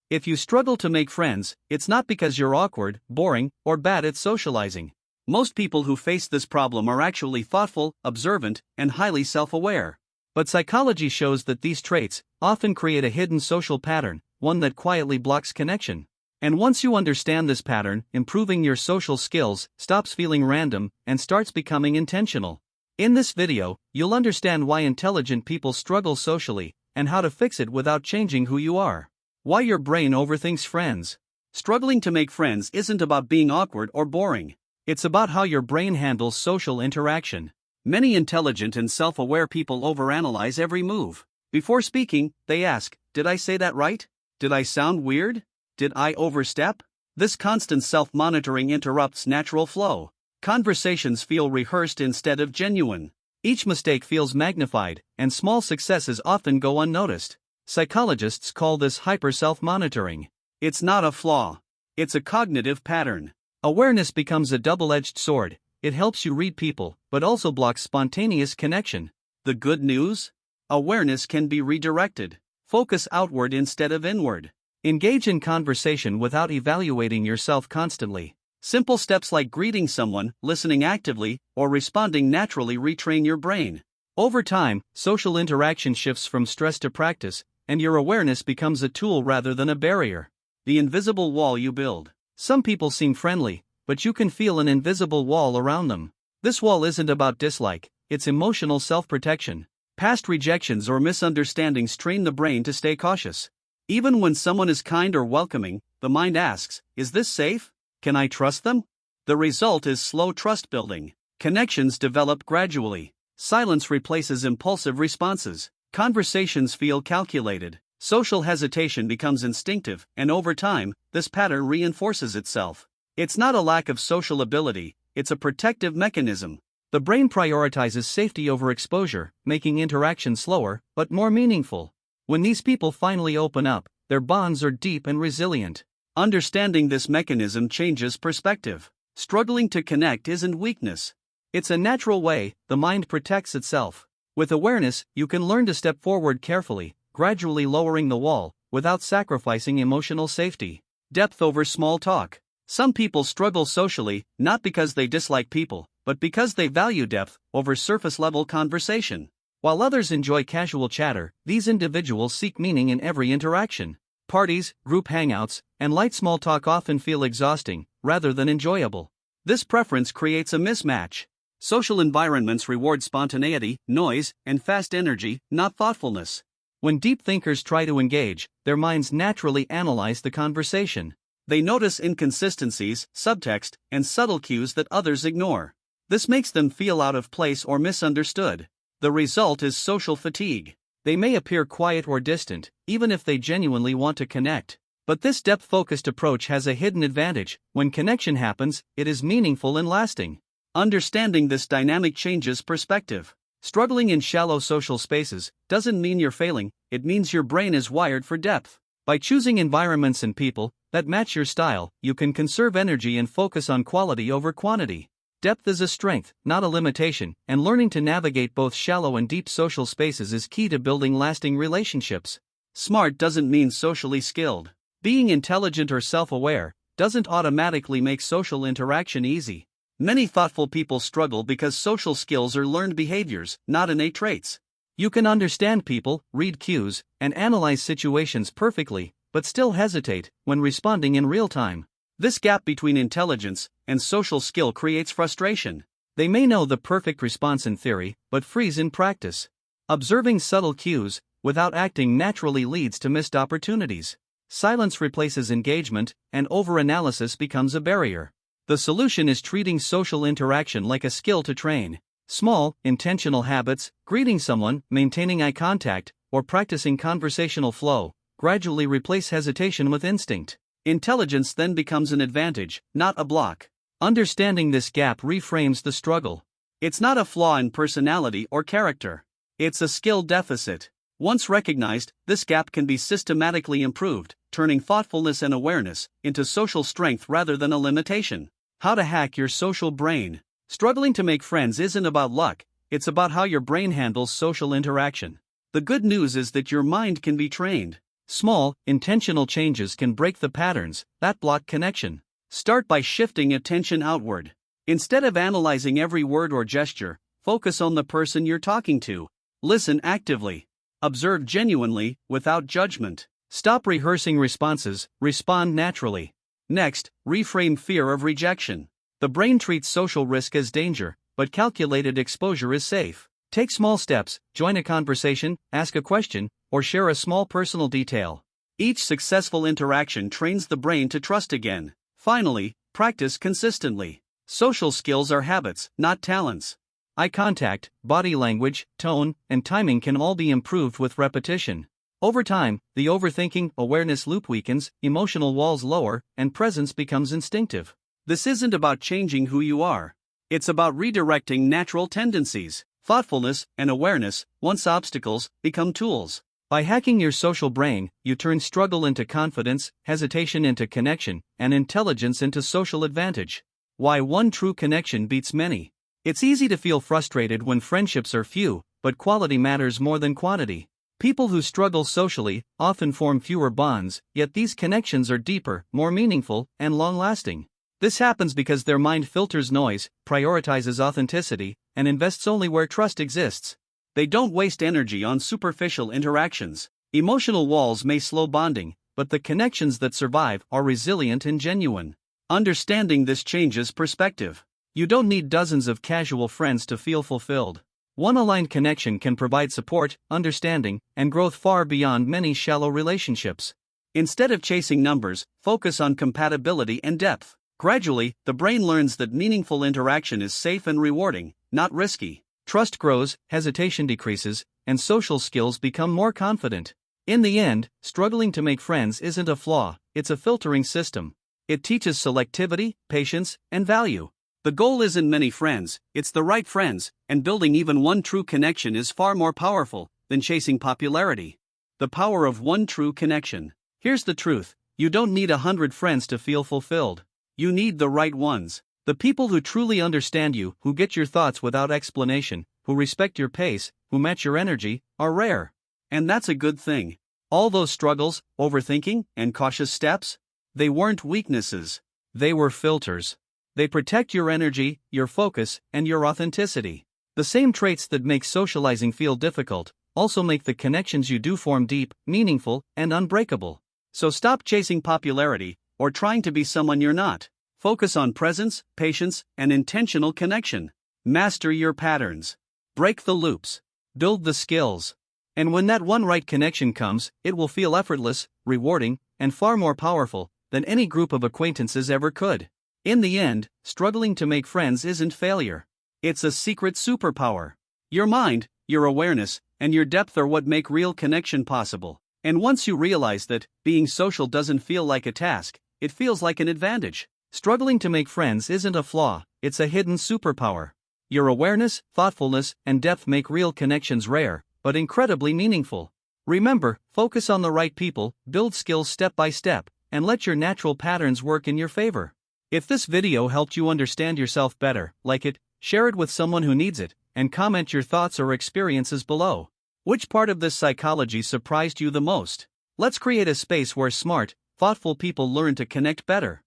If you struggle to make friends, it's not because you're awkward, boring, or bad at socializing. Most people who face this problem are actually thoughtful, observant, and highly self-aware. But psychology shows that these traits often create a hidden social pattern, one that quietly blocks connection. And once you understand this pattern, improving your social skills stops feeling random and starts becoming intentional. In this video, you'll understand why intelligent people struggle socially and how to fix it without changing who you are. Why your brain overthinks friends. Struggling to make friends isn't about being awkward or boring. It's about how your brain handles social interaction. Many intelligent and self-aware people overanalyze every move. Before speaking, they ask, "Did I say that right? Did I sound weird? Did I overstep?" This constant self-monitoring interrupts natural flow. Conversations feel rehearsed instead of genuine. Each mistake feels magnified, and small successes often go unnoticed. Psychologists call this hyper-self-monitoring. It's not a flaw. It's a cognitive pattern. Awareness becomes a double-edged sword. It helps you read people, but also blocks spontaneous connection. The good news? Awareness can be redirected. Focus outward instead of inward. Engage in conversation without evaluating yourself constantly. Simple steps like greeting someone, listening actively, or responding naturally retrain your brain. Over time, social interaction shifts from stress to practice, and your awareness becomes a tool rather than a barrier. The invisible wall you build. Some people seem friendly, but you can feel an invisible wall around them. This wall isn't about dislike, it's emotional self-protection. Past rejections or misunderstandings train the brain to stay cautious. Even when someone is kind or welcoming, the mind asks, "Is this safe? Can I trust them?" The result is slow trust building. Connections develop gradually. Silence replaces impulsive responses. Conversations feel calculated. Social hesitation becomes instinctive, and over time, this pattern reinforces itself. It's not a lack of social ability, it's a protective mechanism. The brain prioritizes safety over exposure, making interaction slower, but more meaningful. When these people finally open up, their bonds are deep and resilient. Understanding this mechanism changes perspective. Struggling to connect isn't weakness. It's a natural way the mind protects itself. With awareness, you can learn to step forward carefully, gradually lowering the wall, without sacrificing emotional safety. Depth over small talk. Some people struggle socially, not because they dislike people, but because they value depth over surface-level conversation. While others enjoy casual chatter, these individuals seek meaning in every interaction. Parties, group hangouts, and light small talk often feel exhausting, rather than enjoyable. This preference creates a mismatch. Social environments reward spontaneity, noise, and fast energy, not thoughtfulness. When deep thinkers try to engage, their minds naturally analyze the conversation. They notice inconsistencies, subtext, and subtle cues that others ignore. This makes them feel out of place or misunderstood. The result is social fatigue. They may appear quiet or distant, even if they genuinely want to connect. But this depth-focused approach has a hidden advantage. When connection happens, it is meaningful and lasting. Understanding this dynamic changes perspective. Struggling in shallow social spaces doesn't mean you're failing, it means your brain is wired for depth. By choosing environments and people that match your style, you can conserve energy and focus on quality over quantity. Depth is a strength, not a limitation, and learning to navigate both shallow and deep social spaces is key to building lasting relationships. Smart doesn't mean socially skilled. Being intelligent or self-aware doesn't automatically make social interaction easy. Many thoughtful people struggle because social skills are learned behaviors, not innate traits. You can understand people, read cues, and analyze situations perfectly, but still hesitate when responding in real time. This gap between intelligence and social skill creates frustration. They may know the perfect response in theory, but freeze in practice. Observing subtle cues without acting naturally leads to missed opportunities. Silence replaces engagement, and overanalysis becomes a barrier. The solution is treating social interaction like a skill to train. Small, intentional habits, greeting someone, maintaining eye contact, or practicing conversational flow, gradually replace hesitation with instinct. Intelligence then becomes an advantage, not a block. Understanding this gap reframes the struggle. It's not a flaw in personality or character. It's a skill deficit. Once recognized, this gap can be systematically improved, turning thoughtfulness and awareness into social strength rather than a limitation. How to hack your social brain. Struggling to make friends isn't about luck, it's about how your brain handles social interaction. The good news is that your mind can be trained. Small, intentional changes can break the patterns that block connection. Start by shifting attention outward. Instead of analyzing every word or gesture, focus on the person you're talking to. Listen actively. Observe genuinely, without judgment. Stop rehearsing responses, respond naturally. Next, reframe fear of rejection. The brain treats social risk as danger, but calculated exposure is safe. Take small steps, join a conversation, ask a question, or share a small personal detail. Each successful interaction trains the brain to trust again. Finally, practice consistently. Social skills are habits, not talents. Eye contact, body language, tone, and timing can all be improved with repetition. Over time, the overthinking awareness loop weakens, emotional walls lower, and presence becomes instinctive. This isn't about changing who you are. It's about redirecting natural tendencies. Thoughtfulness and awareness, once obstacles, become tools. By hacking your social brain, you turn struggle into confidence, hesitation into connection, and intelligence into social advantage. Why one true connection beats many. It's easy to feel frustrated when friendships are few, but quality matters more than quantity. People who struggle socially often form fewer bonds, yet these connections are deeper, more meaningful, and long-lasting. This happens because their mind filters noise, prioritizes authenticity, and invests only where trust exists. They don't waste energy on superficial interactions. Emotional walls may slow bonding, but the connections that survive are resilient and genuine. Understanding this changes perspective. You don't need dozens of casual friends to feel fulfilled. One aligned connection can provide support, understanding, and growth far beyond many shallow relationships. Instead of chasing numbers, focus on compatibility and depth. Gradually, the brain learns that meaningful interaction is safe and rewarding, not risky. Trust grows, hesitation decreases, and social skills become more confident. In the end, struggling to make friends isn't a flaw, it's a filtering system. It teaches selectivity, patience, and value. The goal isn't many friends, it's the right friends, and building even one true connection is far more powerful than chasing popularity. The power of one true connection. Here's the truth: you don't need 100 friends to feel fulfilled. You need the right ones. The people who truly understand you, who get your thoughts without explanation, who respect your pace, who match your energy, are rare. And that's a good thing. All those struggles, overthinking, and cautious steps? They weren't weaknesses. They were filters. They protect your energy, your focus, and your authenticity. The same traits that make socializing feel difficult also make the connections you do form deep, meaningful, and unbreakable. So stop chasing popularity or trying to be someone you're not. Focus on presence, patience, and intentional connection. Master your patterns. Break the loops. Build the skills. And when that one right connection comes, it will feel effortless, rewarding, and far more powerful than any group of acquaintances ever could. In the end, struggling to make friends isn't failure. It's a secret superpower. Your mind, your awareness, and your depth are what make real connection possible. And once you realize that, being social doesn't feel like a task, it feels like an advantage. Struggling to make friends isn't a flaw, it's a hidden superpower. Your awareness, thoughtfulness, and depth make real connections rare, but incredibly meaningful. Remember, focus on the right people, build skills step by step, and let your natural patterns work in your favor. If this video helped you understand yourself better, like it, share it with someone who needs it, and comment your thoughts or experiences below. Which part of this psychology surprised you the most? Let's create a space where smart, thoughtful people learn to connect better.